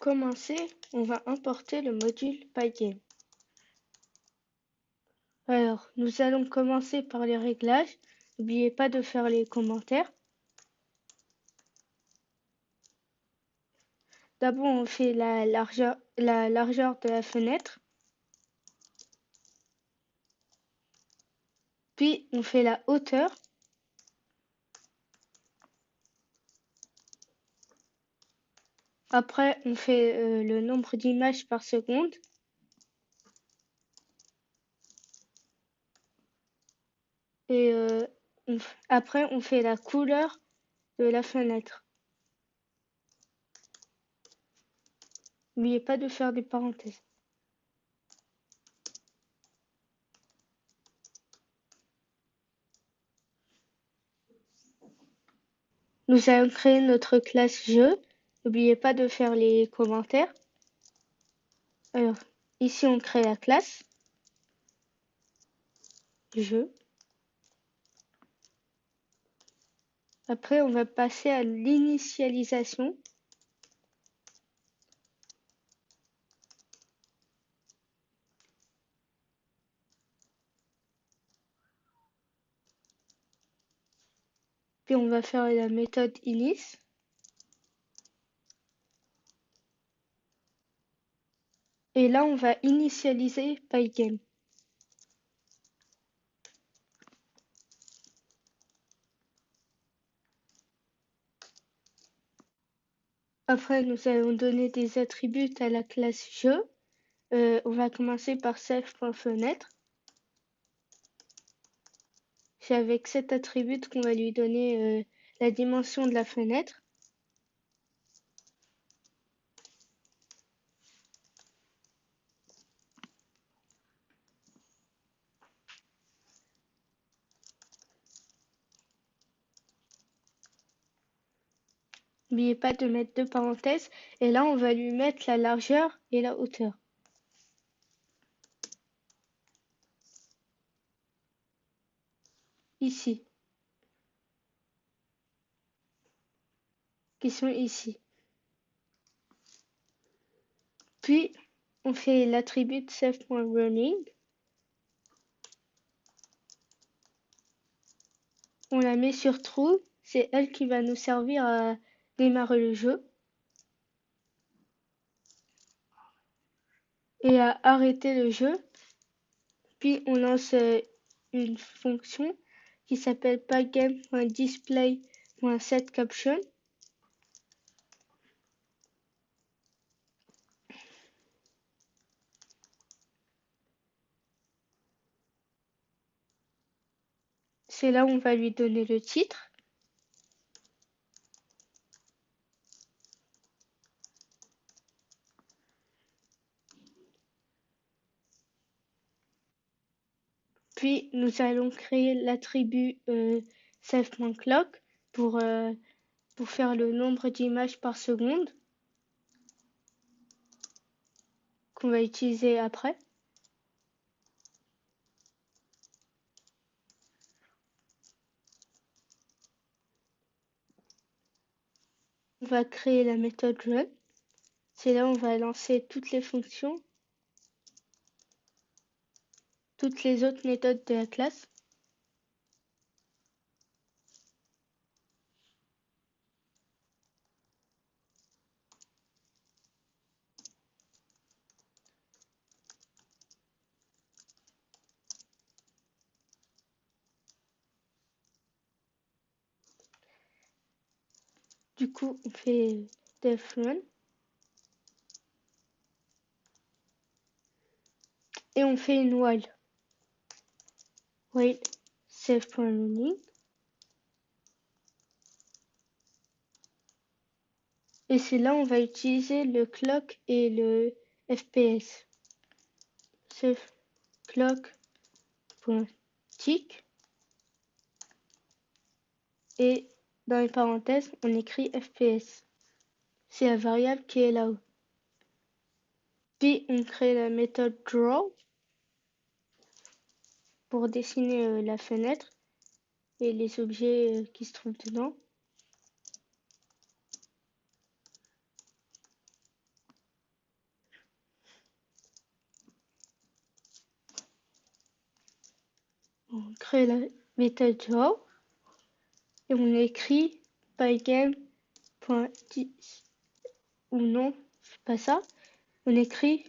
commencer, on va importer le module Pygame. Alors, nous allons commencer par les réglages. N'oubliez pas de faire les commentaires. D'abord, on fait la largeur de la fenêtre. Puis, on fait la hauteur. Après, on fait le nombre d'images par seconde. Et après, on fait la couleur de la fenêtre. N'oubliez pas de faire des parenthèses. Nous allons créer notre classe jeu. N'oubliez pas de faire les commentaires. Alors, ici, on crée la classe jeu. Après, on va passer à l'initialisation. Puis, on va faire la méthode init. Et là, on va initialiser Pygame. Après, nous allons donner des attributs à la classe jeu. On va commencer par self.fenêtre. C'est avec cet attribut qu'on va lui donner la dimension de la fenêtre. N'oubliez pas de mettre deux parenthèses. Et là, on va lui mettre la largeur et la hauteur. Ici. Qui sont ici. Puis, on fait l'attribut self.running. On la met sur true. C'est elle qui va nous servir à démarrer le jeu. Et à arrêter le jeu. Puis, on lance une fonction qui s'appelle pygame.display.setCaption. C'est là où on va lui donner le titre. Puis nous allons créer l'attribut self.clock pour faire le nombre d'images par seconde qu'on va utiliser après. On va créer la méthode run. C'est là où on va lancer toutes les fonctions, toutes les autres méthodes de la classe. Du coup, on fait def run. Et on fait une while. While self.running. Et c'est là où on va utiliser le clock et le FPS. Self clock.tick. Et dans les parenthèses, on écrit FPS. C'est la variable qui est là-haut. Puis on crée la méthode draw pour dessiner la fenêtre et les objets qui se trouvent dedans. On crée la méthode draw et on écrit pygame.dis ou non, c'est pas ça. On écrit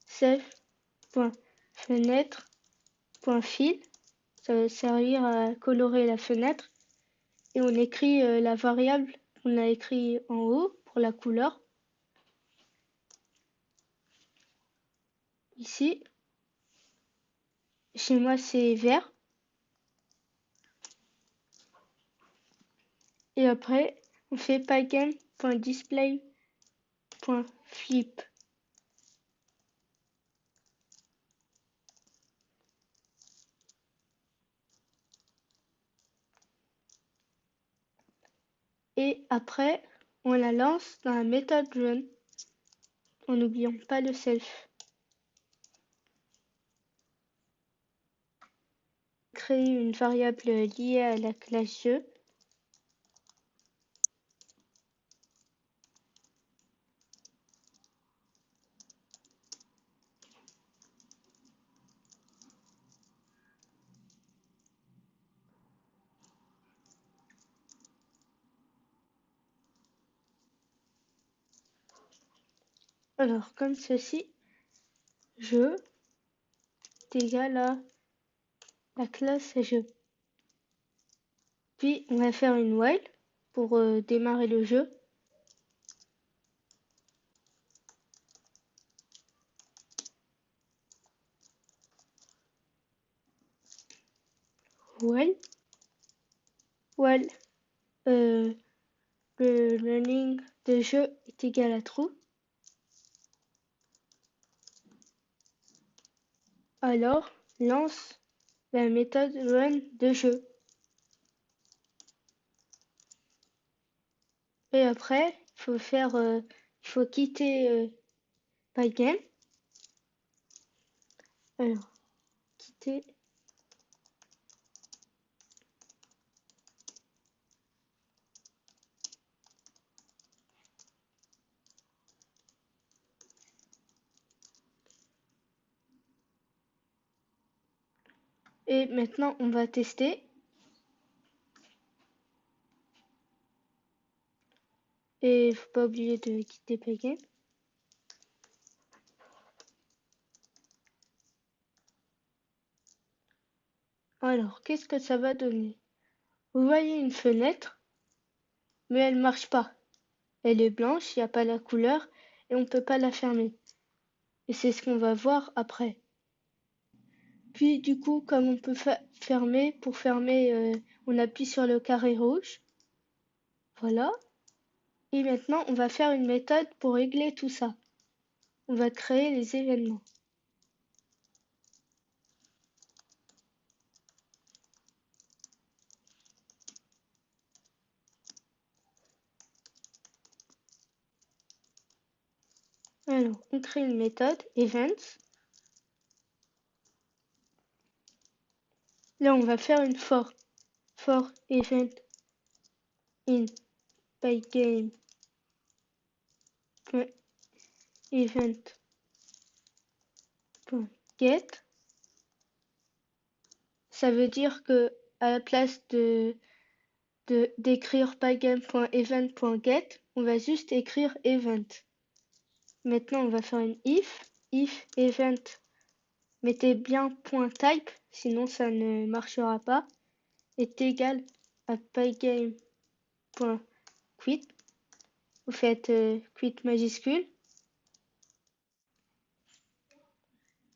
self.fenêtre.fill, ça va servir à colorer la fenêtre, et on écrit la variable qu'on a écrit en haut pour la couleur. Ici, chez moi c'est vert. Et après, on fait pygame.display.flip. Et après, on la lance dans la méthode run, en n'oubliant pas le self. Créer une variable liée à la classe jeu. Alors, comme ceci, jeu est égal à la classe jeu. Puis, on va faire une while pour démarrer le jeu. While le running de jeu est égal à true. Alors, lance la méthode run de jeu. Et après, il faut quitter Pygame. Alors, quitter. Et maintenant, on va tester. Et faut pas oublier de quitter Pygame. Alors, qu'est-ce que ça va donner? Vous voyez une fenêtre, mais elle marche pas. Elle est blanche, il n'y a pas la couleur, et on ne peut pas la fermer. Et c'est ce qu'on va voir après. Puis du coup, comme on peut fermer, pour fermer, on appuie sur le carré rouge. Voilà. Et maintenant, on va faire une méthode pour régler tout ça. On va créer les événements. Alors, on crée une méthode, events. Là, on va faire une for event in pygame event.get. Ça veut dire que à la place d'écrire pygame.event.get, on va juste écrire event. Maintenant, on va faire une if event. Mettez bien .type, sinon ça ne marchera pas, est égal à pygame.quit. Vous faites quit majuscule.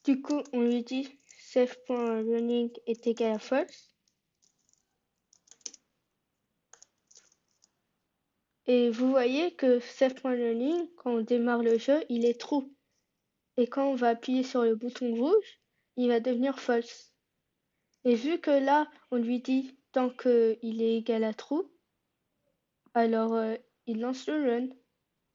Du coup, on lui dit self.running est égal à false. Et vous voyez que self.running, quand on démarre le jeu, il est true. Et quand on va appuyer sur le bouton rouge, il va devenir false. Et vu que là, on lui dit tant qu'il est égal à true, alors il lance le run.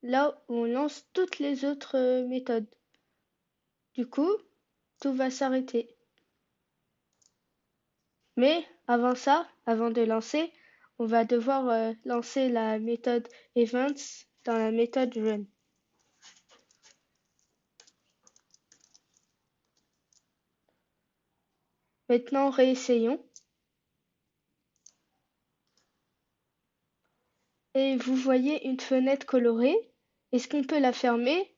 Là où on lance toutes les autres méthodes. Du coup, tout va s'arrêter. Mais avant ça, avant de lancer, on va devoir lancer la méthode events dans la méthode run. Maintenant, réessayons. Et vous voyez une fenêtre colorée. Est-ce qu'on peut la fermer?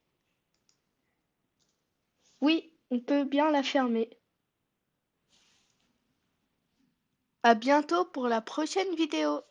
Oui, on peut bien la fermer. À bientôt pour la prochaine vidéo.